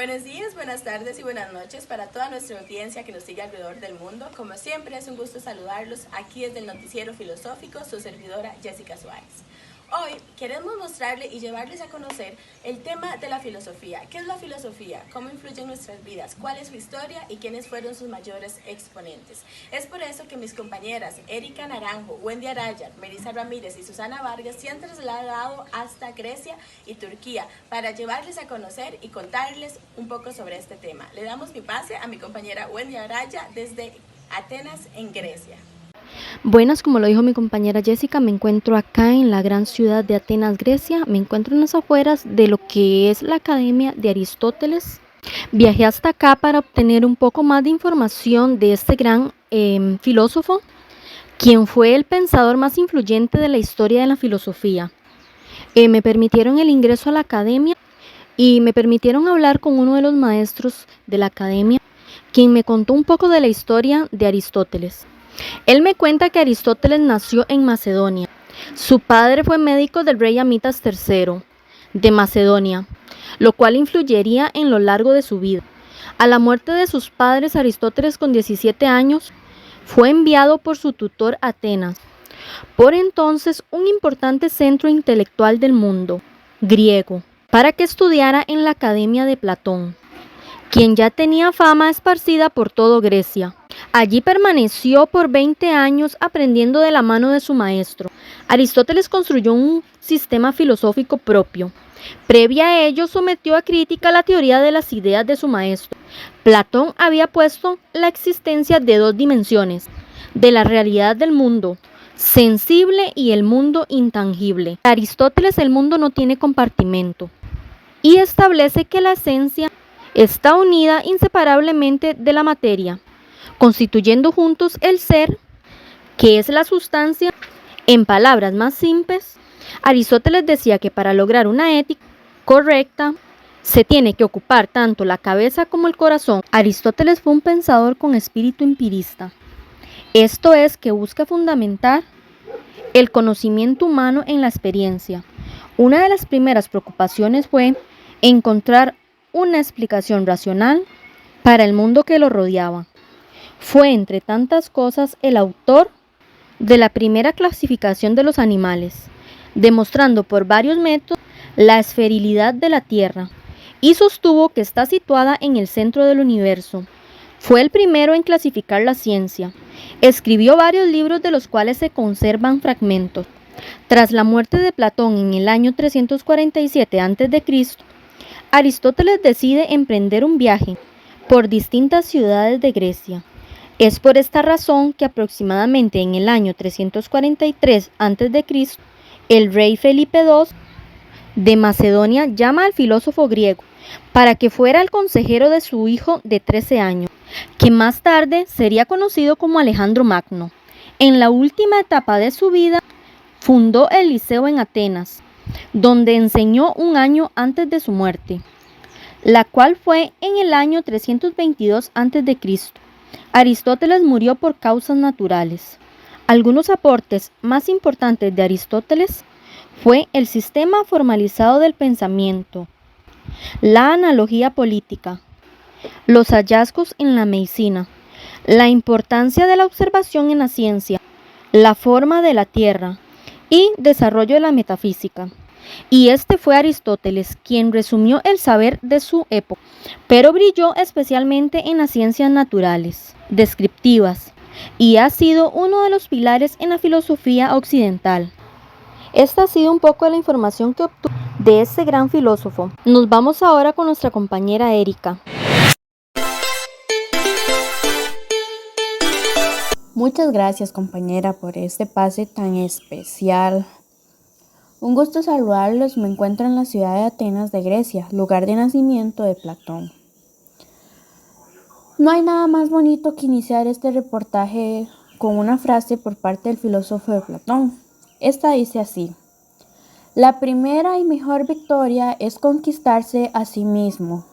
Buenos días, buenas tardes y buenas noches para toda nuestra audiencia que nos sigue alrededor del mundo. Como siempre, es un gusto saludarlos aquí desde el Noticiero Filosófico, su servidora Jessica Suárez. Hoy queremos mostrarles y llevarles a conocer el tema de la filosofía. ¿Qué es la filosofía? ¿Cómo influye en nuestras vidas? ¿Cuál es su historia? ¿Y quiénes fueron sus mayores exponentes? Es por eso que mis compañeras Erika Naranjo, Wendy Araya, Melissa Ramírez y Susana Vargas se han trasladado hasta Grecia y Turquía para llevarles a conocer y contarles un poco sobre este tema. Le damos mi pase a mi compañera Wendy Araya desde Atenas, en Grecia. Buenas, como lo dijo mi compañera Jessica, me encuentro acá en la gran ciudad de Atenas, Grecia. Me encuentro en las afueras de lo que es la Academia de Aristóteles. Viajé hasta acá para obtener un poco más de información de este gran filósofo, quien fue el pensador más influyente de la historia de la filosofía. Me permitieron el ingreso a la academia y me permitieron hablar con uno de los maestros de la academia, quien me contó un poco de la historia de Aristóteles. Él me cuenta que Aristóteles nació en Macedonia. Su padre fue médico del rey Amitas III de Macedonia, lo cual influiría en lo largo de su vida. A la muerte de sus padres, Aristóteles, con 17 años, fue enviado por su tutor a Atenas, por entonces un importante centro intelectual del mundo griego, para que estudiara en la Academia de Platón, quien ya tenía fama esparcida por toda Grecia. Allí permaneció por 20 años aprendiendo de la mano de su maestro. Aristóteles construyó un sistema filosófico propio. Previa a ello, sometió a crítica la teoría de las ideas de su maestro. Platón había puesto la existencia de dos dimensiones, de la realidad del mundo sensible y el mundo intangible. Para Aristóteles, el mundo no tiene compartimento y establece que la esencia está unida inseparablemente de la materia, constituyendo juntos el ser, que es la sustancia. En palabras más simples, Aristóteles decía que para lograr una ética correcta, se tiene que ocupar tanto la cabeza como el corazón. Aristóteles fue un pensador con espíritu empirista. Esto es, que busca fundamentar el conocimiento humano en la experiencia. Una de las primeras preocupaciones fue encontrar una explicación racional para el mundo que lo rodeaba. Fue, entre tantas cosas, el autor de la primera clasificación de los animales, demostrando por varios métodos la esferilidad de la Tierra, y sostuvo que está situada en el centro del universo. Fue el primero en clasificar la ciencia. Escribió varios libros de los cuales se conservan fragmentos. Tras la muerte de Platón en el año 347 a.C., Aristóteles decide emprender un viaje por distintas ciudades de Grecia. Es por esta razón que aproximadamente en el año 343 a.C., el rey Felipe II de Macedonia llama al filósofo griego para que fuera el consejero de su hijo de 13 años, que más tarde sería conocido como Alejandro Magno. En la última etapa de su vida, fundó el Liceo en Atenas, donde enseñó un año antes de su muerte, la cual fue en el año 322 a.C. Aristóteles murió por causas naturales. Algunos aportes más importantes de Aristóteles fue el sistema formalizado del pensamiento, la analogía política, los hallazgos en la medicina, la importancia de la observación en la ciencia, la forma de la Tierra y desarrollo de la metafísica. Y este fue Aristóteles quien resumió el saber de su época, pero brilló especialmente en las ciencias naturales, descriptivas, y ha sido uno de los pilares en la filosofía occidental. Esta ha sido un poco de la información que obtuve de este gran filósofo. Nos vamos ahora con nuestra compañera Erika. Muchas gracias, compañera, por este pase tan especial. Un gusto saludarlos. Me encuentro en la ciudad de Atenas de Grecia, lugar de nacimiento de Platón. No hay nada más bonito que iniciar este reportaje con una frase por parte del filósofo de Platón. Esta dice así: la primera y mejor victoria es conquistarse a sí mismo.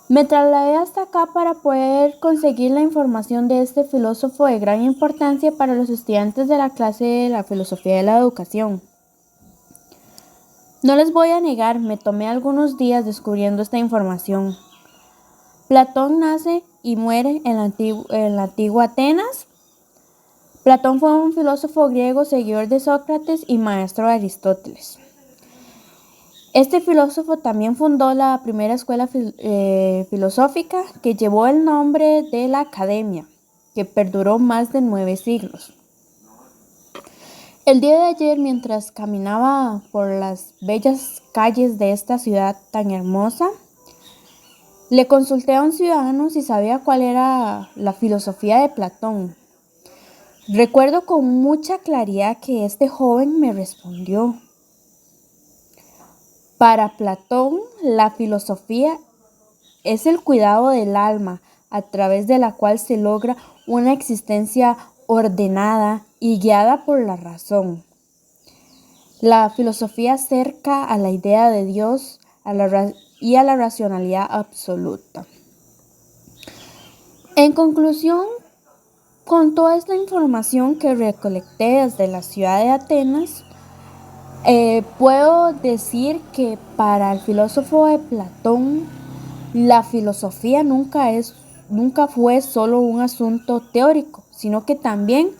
Me trasladé hasta acá para poder conseguir la información de este filósofo de gran importancia para los estudiantes de la clase de la filosofía de la educación. No les voy a negar, me tomé algunos días descubriendo esta información. Platón nace y muere en la antigua Atenas. Platón fue un filósofo griego seguidor de Sócrates y maestro de Aristóteles. Este filósofo también fundó la primera escuela filosófica que llevó el nombre de la Academia, que perduró más de 9 siglos. El día de ayer, mientras caminaba por las bellas calles de esta ciudad tan hermosa, le consulté a un ciudadano si sabía cuál era la filosofía de Platón. Recuerdo con mucha claridad que este joven me respondió: para Platón, la filosofía es el cuidado del alma, a través de la cual se logra una existencia ordenada y guiada por la razón. La filosofía acerca a la idea de Dios y a la racionalidad absoluta. En conclusión, con toda esta información que recolecté desde la ciudad de Atenas, puedo decir que para el filósofo de Platón, la filosofía nunca fue solo un asunto teórico, sino que también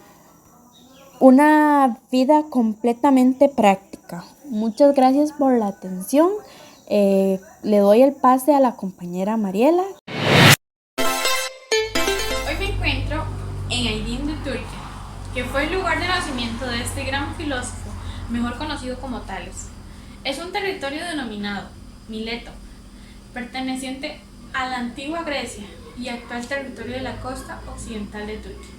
una vida completamente práctica. Muchas gracias por la atención. Le doy el pase a la compañera Mariela. Hoy me encuentro en Aydin de Turquía, que fue el lugar de nacimiento de este gran filósofo, mejor conocido como Tales. Es un territorio denominado Mileto, perteneciente a la antigua Grecia y actual territorio de la costa occidental de Turquía.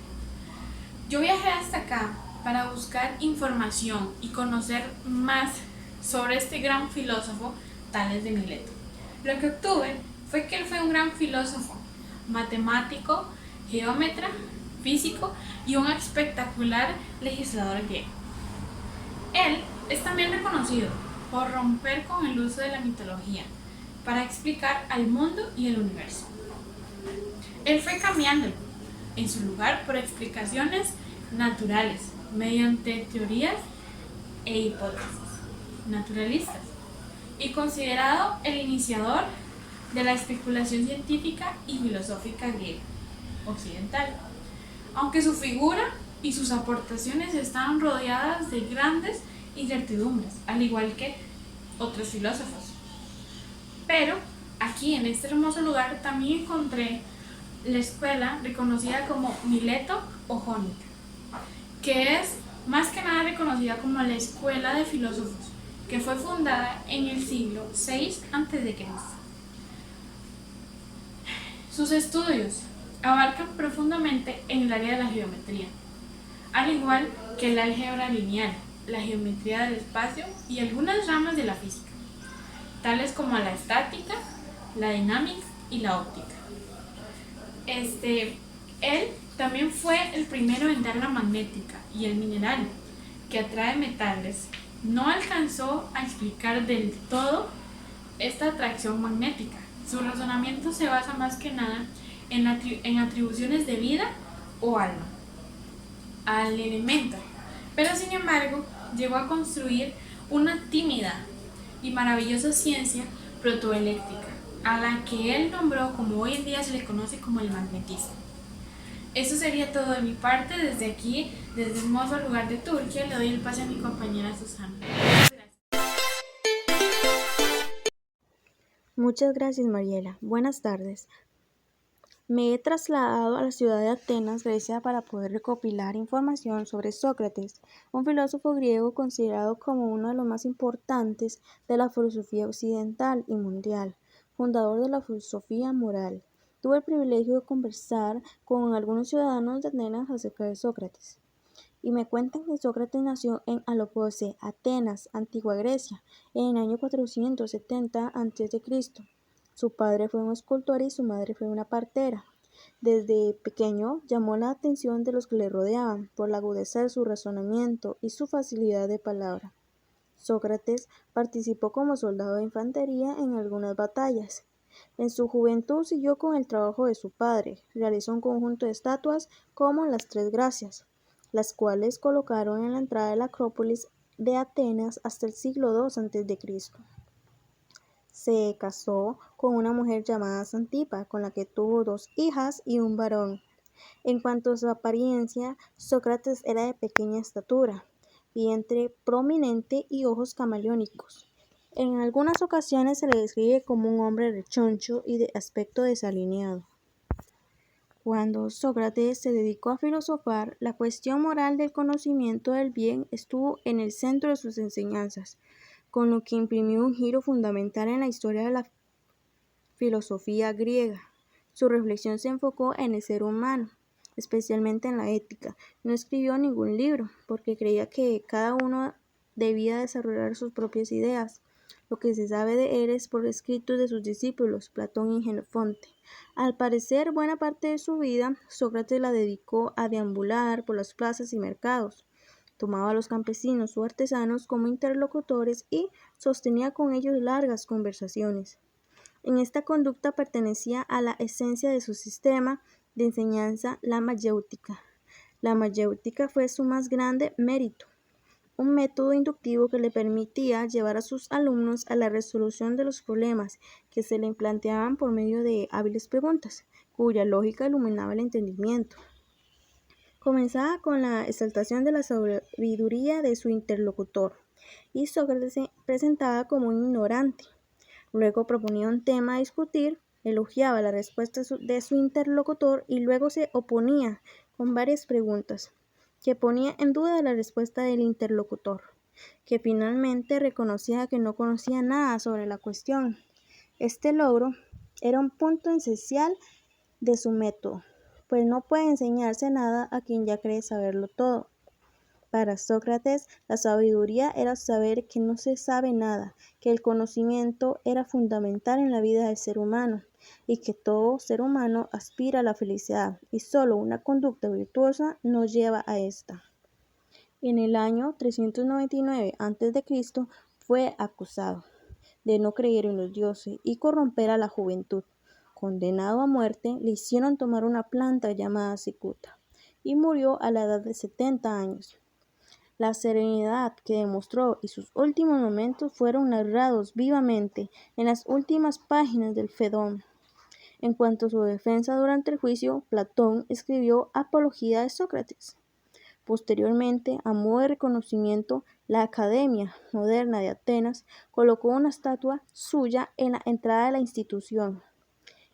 Yo viajé hasta acá para buscar información y conocer más sobre este gran filósofo Tales de Mileto. Lo que obtuve fue que él fue un gran filósofo, matemático, geómetra, físico y un espectacular legislador griego. Él es también reconocido por romper con el uso de la mitología para explicar al mundo y el universo. Él fue cambiándolo en su lugar por explicaciones naturales mediante teorías e hipótesis naturalistas y considerado el iniciador de la especulación científica y filosófica griega occidental, aunque su figura y sus aportaciones estaban rodeadas de grandes incertidumbres, al igual que otros filósofos. Pero aquí en este hermoso lugar también encontré la escuela reconocida como Mileto o Jónica, que es más que nada reconocida como la escuela de filósofos, que fue fundada en el siglo VI a.C. Sus estudios abarcan profundamente en el área de la geometría, al igual que el álgebra lineal, la geometría del espacio y algunas ramas de la física, tales como la estática, la dinámica y la óptica. Él también fue el primero en dar la magnética y el mineral, que atrae metales. No alcanzó a explicar del todo esta atracción magnética. Su razonamiento se basa más que nada en atribuciones de vida o alma al elemento, pero sin embargo llegó a construir una tímida y maravillosa ciencia protoeléctrica, a la que él nombró como hoy en día se le conoce como el magnetismo. Eso sería todo de mi parte. Desde aquí, desde el hermoso lugar de Turquía, le doy el pase a mi compañera Susana. Muchas gracias, Mariela. Buenas tardes. Me he trasladado a la ciudad de Atenas, Grecia, para poder recopilar información sobre Sócrates, un filósofo griego considerado como uno de los más importantes de la filosofía occidental y mundial, fundador de la filosofía moral. Tuve el privilegio de conversar con algunos ciudadanos de Atenas acerca de Sócrates. Y me cuentan que Sócrates nació en Alopose, Atenas, antigua Grecia, en el año 470 a.C. Su padre fue un escultor y su madre fue una partera. Desde pequeño llamó la atención de los que le rodeaban por la agudeza de su razonamiento y su facilidad de palabra. Sócrates participó como soldado de infantería en algunas batallas. En su juventud siguió con el trabajo de su padre. Realizó un conjunto de estatuas como las Tres Gracias, las cuales colocaron en la entrada de la Acrópolis de Atenas hasta el siglo II a.C. Se casó con una mujer llamada Xantipa, con la que tuvo 2 hijas y un varón. En cuanto a su apariencia, Sócrates era de pequeña estatura, vientre prominente y ojos camaleónicos. En algunas ocasiones se le describe como un hombre rechoncho y de aspecto desalineado. Cuando Sócrates se dedicó a filosofar, la cuestión moral del conocimiento del bien estuvo en el centro de sus enseñanzas, con lo que imprimió un giro fundamental en la historia de la filosofía griega. Su reflexión se enfocó en el ser humano, especialmente en la ética. No escribió ningún libro, porque creía que cada uno debía desarrollar sus propias ideas. Lo que se sabe de él es por escritos de sus discípulos, Platón y Jenofonte. Al parecer, buena parte de su vida, Sócrates la dedicó a deambular por las plazas y mercados. Tomaba a los campesinos o artesanos como interlocutores y sostenía con ellos largas conversaciones. En esta conducta pertenecía a la esencia de su sistema de enseñanza, la mayéutica. La mayéutica fue su más grande mérito, un método inductivo que le permitía llevar a sus alumnos a la resolución de los problemas que se le planteaban por medio de hábiles preguntas, cuya lógica iluminaba el entendimiento. Comenzaba con la exaltación de la sabiduría de su interlocutor, y Sócrates se presentaba como un ignorante. Luego proponía un tema a discutir, elogiaba la respuesta de su interlocutor y luego se oponía con varias preguntas, que ponía en duda la respuesta del interlocutor, que finalmente reconocía que no conocía nada sobre la cuestión. Este logro era un punto esencial de su método, pues no puede enseñarse nada a quien ya cree saberlo todo. Para Sócrates, la sabiduría era saber que no se sabe nada, que el conocimiento era fundamental en la vida del ser humano y que todo ser humano aspira a la felicidad y solo una conducta virtuosa nos lleva a esta. En el año 399 a.C. fue acusado de no creer en los dioses y corromper a la juventud. Condenado a muerte, le hicieron tomar una planta llamada cicuta y murió a la edad de 70 años. La serenidad que demostró y sus últimos momentos fueron narrados vivamente en las últimas páginas del Fedón. En cuanto a su defensa durante el juicio, Platón escribió Apología de Sócrates. Posteriormente, a modo de reconocimiento, la Academia Moderna de Atenas colocó una estatua suya en la entrada de la institución.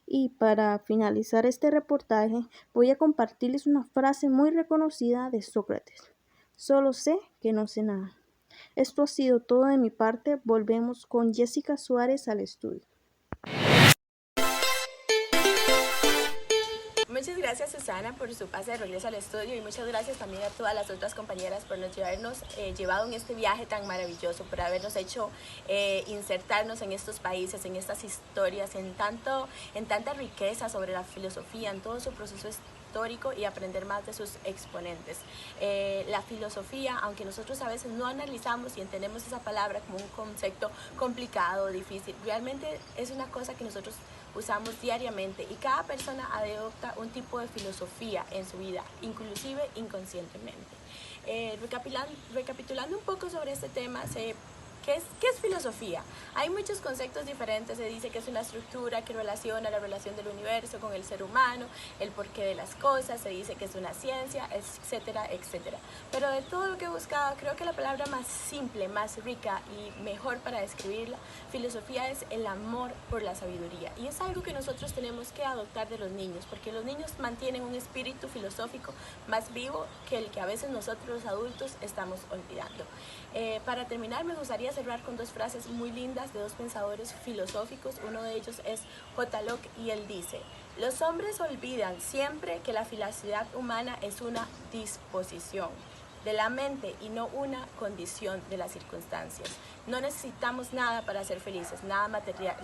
Y para finalizar este reportaje, voy a compartirles una frase muy reconocida de Sócrates. Solo sé que no sé nada. Esto ha sido todo de mi parte. Volvemos con Jessica Suárez al estudio. Muchas gracias, Susana, por su pase de regreso al estudio y muchas gracias también a todas las otras compañeras por habernos llevado en este viaje tan maravilloso, por habernos hecho insertarnos en estos países, en estas historias, en tanta riqueza sobre la filosofía, en todo su proceso histórico y aprender más de sus exponentes. La filosofía, aunque nosotros a veces no analizamos y entendemos esa palabra como un concepto complicado, difícil, realmente es una cosa que nosotros usamos diariamente y cada persona adopta un tipo de filosofía en su vida, inclusive inconscientemente. Recapitulando un poco sobre este tema, ¿qué es filosofía? Hay muchos conceptos diferentes. Se dice que es una estructura que relaciona la relación del universo con el ser humano, el porqué de las cosas, se dice que es una ciencia, etcétera, etcétera. Pero de todo lo que he buscado, creo que la palabra más simple, más rica y mejor para describirla, filosofía es el amor por la sabiduría. Y es algo que nosotros tenemos que adoptar de los niños, porque los niños mantienen un espíritu filosófico más vivo que el que a veces nosotros los adultos estamos olvidando. Para terminar, me gustaría cerrar con 2 frases muy lindas de 2 pensadores filosóficos. Uno de ellos es J. Locke y él dice: los hombres olvidan siempre que la felicidad humana es una disposición de la mente y no una condición de las circunstancias. No necesitamos nada para ser felices, nada material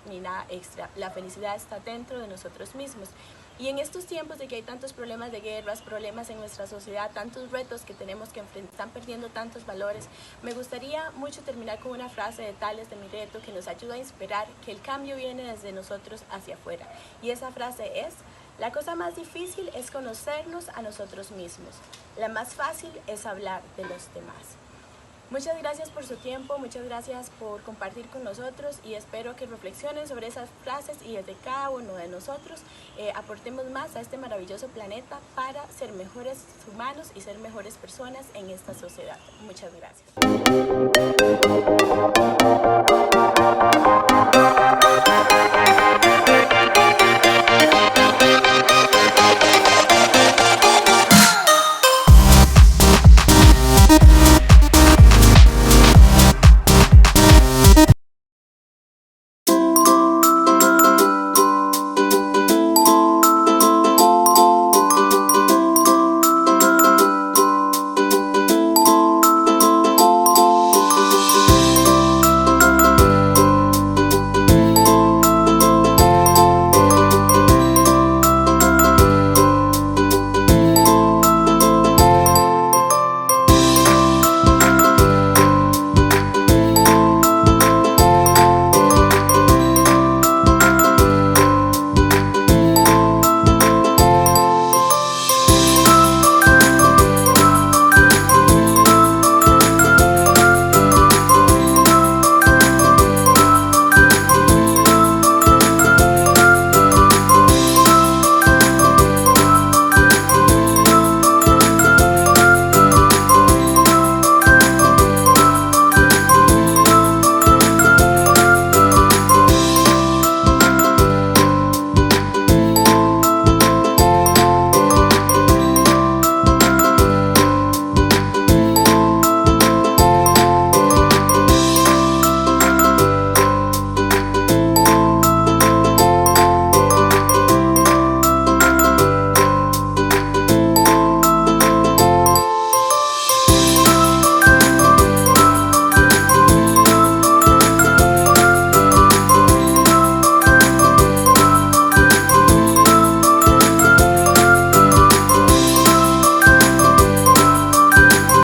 ni nada extra. La felicidad está dentro de nosotros mismos. Y en estos tiempos de que hay tantos problemas de guerras, problemas en nuestra sociedad, tantos retos que tenemos que enfrentar, están perdiendo tantos valores, me gustaría mucho terminar con una frase de Tales de Mileto que nos ayuda a inspirar que el cambio viene desde nosotros hacia afuera. Y esa frase es: la cosa más difícil es conocernos a nosotros mismos. La más fácil es hablar de los demás. Muchas gracias por su tiempo, muchas gracias por compartir con nosotros y espero que reflexionen sobre esas frases y desde cada uno de nosotros aportemos más a este maravilloso planeta para ser mejores humanos y ser mejores personas en esta sociedad. Muchas gracias.